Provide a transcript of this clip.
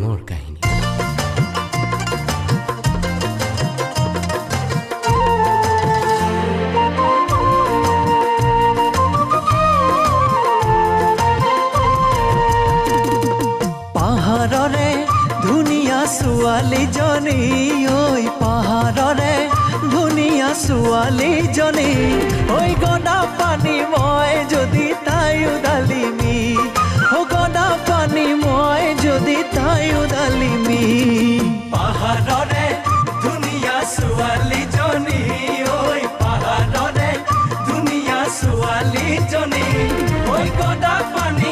প্ৰেমৰ কাহিনী। পাহাৰৰে ধুনীয়া ছোৱালীজনী, ঐ পাহাৰৰে ধুনীয়া ছোৱালীজনী, ঐ গদা পানী মই যদি তাই উদালিমি, ও গদা পানী মই যদি তাই উদালিমি। পাহাৰৰে ধুনীয়া ছোৱালীজনী, ঐ পাহাৰৰে ধুনীয়া ছোৱালীজনী, ঐ গদা পানী